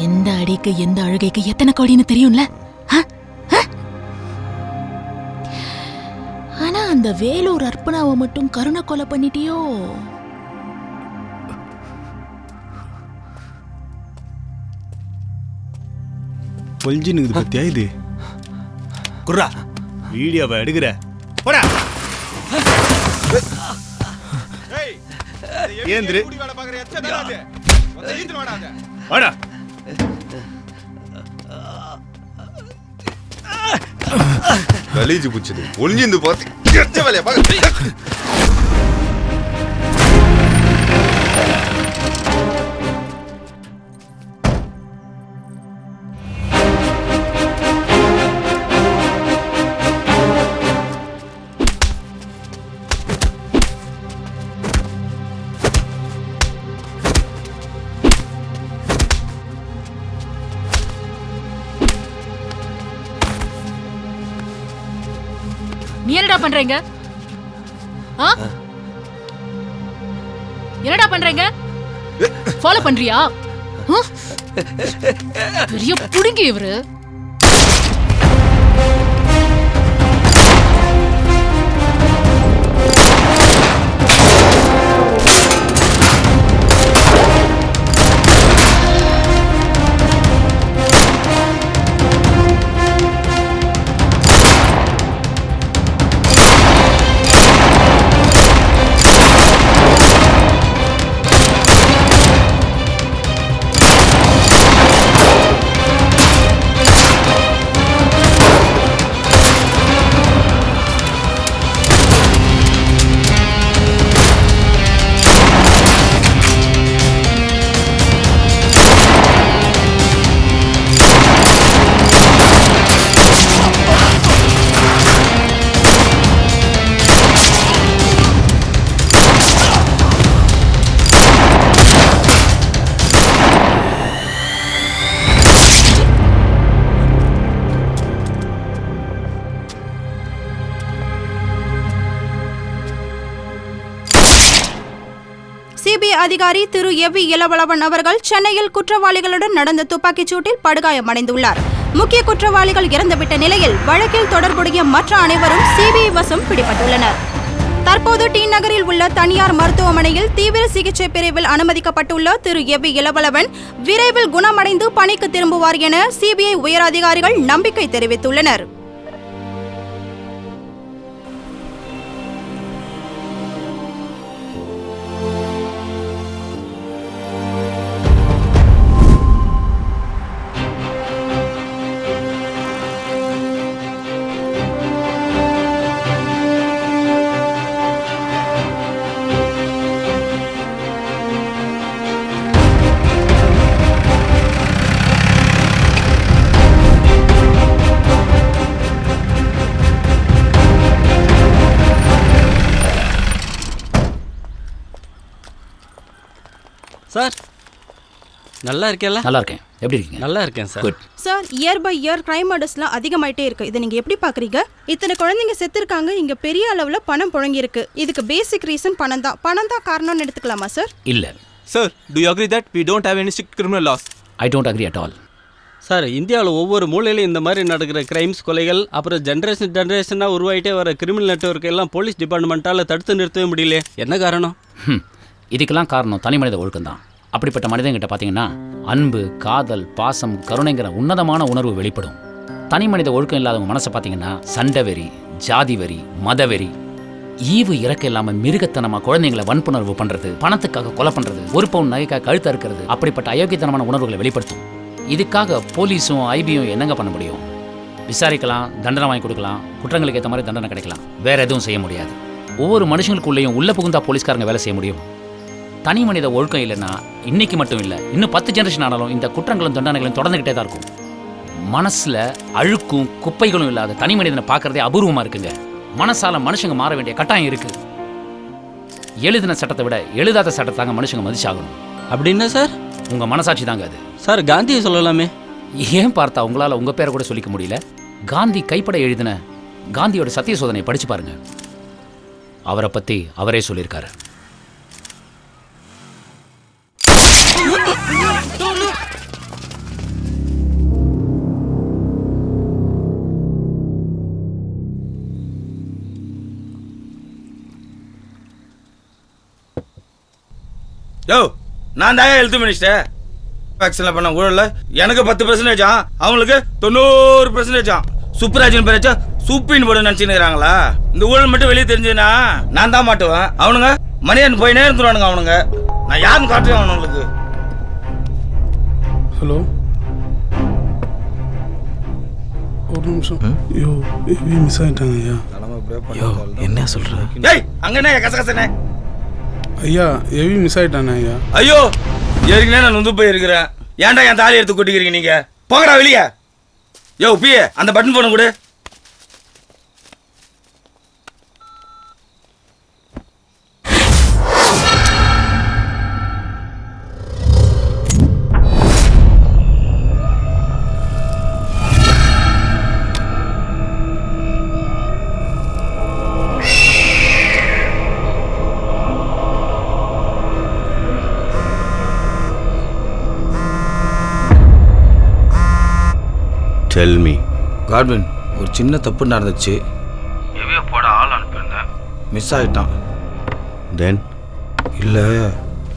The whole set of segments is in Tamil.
எந்த அடிக்கு எந்த அழுகைக்கு எத்தனை கோடின்னு தெரியும்ல. ஆனா அந்த வேலூர் அர்ப்பணாவை மட்டும் கருணை கொலை பண்ணிட்டியோ? பொல்ஜினுக்கு பத்தியா இது? குர்ரா வீடியோவை எடுக்கிற போடா. ஏந்திரு வாடா. கலீஜி புடிச்சது ஒளிஞ்சிருந்து பார்த்து எச்ச வேலையை பார்க்க. நீ என்னடா பண்றீங்க? என்னடா பண்றீங்க? ஃபாலோ பண்றியா? பெரிய புடுங்கி இவரு. சிபிஐ அதிகாரி திரு எவி இளவளவன் அவர்கள் சென்னையில் குற்றவாளிகளுடன் நடந்த துப்பாக்கிச் சூட்டில் படுகாயமடைந்துள்ளார். முக்கிய குற்றவாளிகள் இறந்துவிட்ட நிலையில் வழக்கில் தொடர்புடைய மற்ற அனைவரும் சிபிஐ வசம் பிடிபட்டுள்ளனர். தற்போது டி நகரில் உள்ள தனியார் மருத்துவமனையில் தீவிர சிகிச்சை பிரிவில் அனுமதிக்கப்பட்டுள்ள திரு எவி இளவளவன் விரைவில் குணமடைந்து பணிக்கு திரும்புவார் என சிபிஐ உயரதிகாரிகள் நம்பிக்கை தெரிவித்துள்ளனர். சார் நல்லா இருக்கேல்ல? நல்லா இருக்கேன். எப்படி இருக்கீங்க? நல்லா இருக்கேன் sir. Good sir, year by year crime மர்டர்ஸ்லாம் அதிகமாயிட்டே இருக்கு. இதை நீங்க எப்படி பாக்குறீங்க? இத்தனை குழந்தைங்க செத்துருக்காங்க, இங்க பெரிய அளவுல பணம் புழங்கி இருக்கு. இதுக்கு பேசிக் ரீசன் பணம் தான் காரணம்னு எடுத்துக்கலாமா சார்? இல்ல sir, do you agree that we don't have any strict criminal laws? I don't agree at all. Sir, இந்தியாவில் ஒவ்வொரு மூலையிலும் இந்த மாதிரி நடக்கிற கிரைம்ஸ், கொலைகள், அப்புறம் ஜென்ரேஷனாக உருவாயிட்டே வர கிரிமினல் நெட்வொர்க் எல்லாம் போலீஸ் டிபார்ட்மெண்ட்டால் தடுத்து நிறுத்தவே முடியல. என்ன காரணம்? இதுக்கெல்லாம் காரணம் தனி மனித ஒழுக்கம் தான். அப்படிப்பட்ட மனிதன்கிட்ட பார்த்தீங்கன்னா அன்பு, காதல், பாசம், கருணைங்கிற உன்னதமான உணர்வு வெளிப்படும். தனி மனித ஒழுக்கம் இல்லாதவங்க மனசை பார்த்தீங்கன்னா சண்டை வெறி, ஜாதி வெறி, மதவெறி, ஈவு இறக்க இல்லாமல் மிருகத்தனமாக குழந்தைங்களை வன்புணர்வு பண்ணுறது, பணத்துக்காக கொலை பண்ணுறது, ஒரு பவுன் நகைக்காக கழுத்த இருக்கிறது, அப்படிப்பட்ட அயோக்கியத்தனமான உணர்வுகளை வெளிப்படுத்தும். இதுக்காக போலீஸும் ஐபியும் என்னங்க பண்ண முடியும்? விசாரிக்கலாம், தண்டனை வாங்கி கொடுக்கலாம், குற்றங்களுக்கு ஏற்ற மாதிரி தண்டனை கிடைக்கலாம், வேற எதுவும் செய்ய முடியாது. ஒவ்வொரு மனுஷங்களுக்குள்ளேயும் உள்ள புகுந்தா போலீஸ்காரங்க வேலை செய்ய முடியும். தனி மனித ஒழுக்கம் இல்லைன்னா இன்னைக்கு மட்டும் இல்லை, இன்னும் 10 ஜெனரேஷன் ஆனாலும் இந்த குற்றங்களும் தண்டனைகளும் தொடர்ந்துகிட்டே தான் இருக்கும். மனசுல அழுக்கும் குப்பைகளும் இல்லாத தனி மனிதனை பார்க்கறதே அபூர்வமா இருக்குங்க. மனசால மனுஷங்க மாற வேண்டிய கட்டாயம் இருக்கு. எழுதின சட்டத்தை விட எழுதாத சட்டத்தாங்க மனுஷங்க மதிச்சாகணும். அப்படின்னா சார்? உங்க மனசாட்சி தாங்க அது. சார், காந்தியை சொல்லலாமே. ஏன் பார்த்தா உங்களால உங்க பேரை கூட சொல்லிக்க முடியல? காந்தி கைப்பட எழுதின காந்தியோட சத்திய சோதனை படிச்சு பாருங்க. அவரை பத்தி அவரே சொல்லியிருக்காரு. யோ நான் தான் ஹெல்த் மினிஸ்டர். வேக்சினில் பண்ண ஊழல எனக்கு 10% அவங்களுக்கு 90% சுப்ராஜன் பேரச்சா சூப்பின்னு போட நினச்சின்னுறாங்களா? இந்த ஊழல் மட்டும் வெளியே தெரிஞ்சுன்னா நான் தான் மாட்டுவேன். அவனுங்க மணியன் போயினே இருந்துருவானுங்க. அவனுங்க நான் யாருன்னு காட்டுறேன் அவனுங்களுக்கு. ஹலோ, ஒரு நிமிஷம். ஐயோ மிஸ் ஆகிட்டாங்க ஐயா. என்ன சொல்ற? ஏய் அங்க என்ன கசகசனே? ஐயா எவி மிஸ் ஆகிட்டானே ஐயா. ஐயோ ஏற்கனவே நான் நொந்து போயிருக்கிறேன். ஏன்டா என் தாலி எடுத்து கொட்டிக்கிறீங்க நீங்க? போங்கடா வெளியே. யோ பிஏ அந்த பட்டன் போன கொடு. Tell me. கார்வின், ஒரு சின்ன தப்பு நடந்துச்சு. எவையோ போட ஆள் அனுப்பியிருந்தேன், மிஸ் ஆகிட்டான். Then? இல்லை,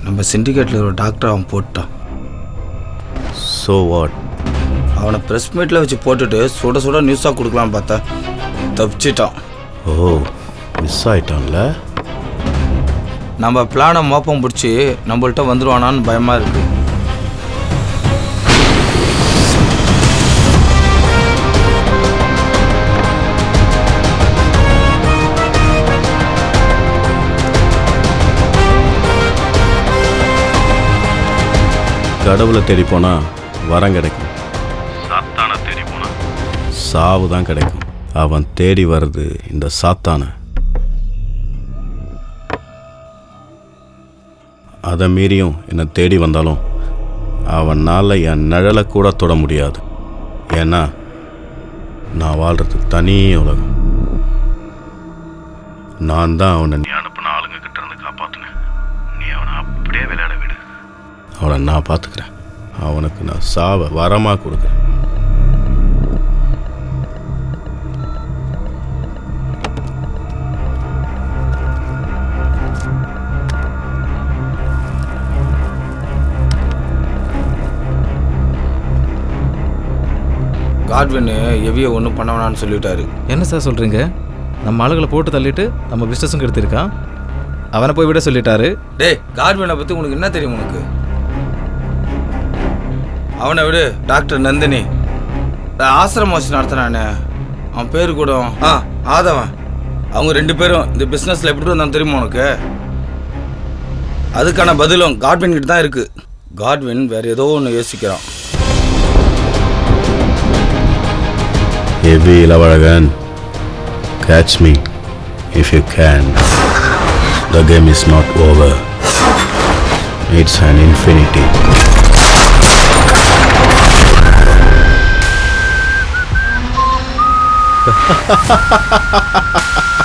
நம்ம சிண்டிகேட்டில் ஒரு டாக்டர் அவன் போட்டான். So what? அவனை ப்ரெஸ் மீட்டில் வச்சு போட்டுட்டு சுட சுட நியூஸாக கொடுக்கலான்னு பார்த்தா தப்பிச்சிட்டான். ஓ, மிஸ் ஆயிட்டான்ல. நம்ம பிளானை மோப்பம் பிடிச்சி நம்மள்கிட்ட வந்துடுவானான்னு பயமாக இருக்குது. கடவுளை தேடி போனா வரம் கிடைக்கும், சாத்தானை தேடி போனா சாவு தான் கிடைக்கும். அவன் தேடி வர்றது இந்த சாத்தானை. அதை மீறியும் என்னை தேடி வந்தாலும் அவனால் என் நிழலை கூட தொட முடியாது. ஏன்னா நான் வாழ்றது தனி உலகம். நான் தான் அவனை நீ அனுப்பின ஆளுங்க கிட்ட இருந்து காப்பாற்றினேன். நீ அவனை அப்படியே விளையாட விடு. அவனை நான் பார்த்துக்கிறேன். அவனுக்கு நான் சாவை வரமாக கொடுக்குறேன். காட்வின்னு எவியை ஒன்றும் பண்ண வேணான்னு சொல்லிட்டாரு. என்ன சார் சொல்கிறீங்க? நம்ம ஆளுகளை போட்டு தள்ளிட்டு நம்ம பிஸ்னஸும் கெடுத்திருக்கான். அவனை போய் விட சொல்லிட்டாரு. டேய், காட்வினை பற்றி உனக்கு என்ன தெரியும்? உனக்கு அவனை விடு. டாக்டர் நந்தினி ஆசிரமம் வச்சு நடத்தினானே, அவன் பேர் கூட ஆதவன். அவங்க 2 பேரும் இந்த பிஸ்னஸில் எப்படி வந்தான்னு தெரியுமா உனக்கு? அதுக்கான பதிலும் காட்வின் கிட்ட தான் இருக்குது. காட்வின் வேறு ஏதோ ஒன்று யோசிக்கிறான். Heavy Ilavalagan, catch me if you can. The game is not over. It's an infinity. Ha ha ha ha ha ha!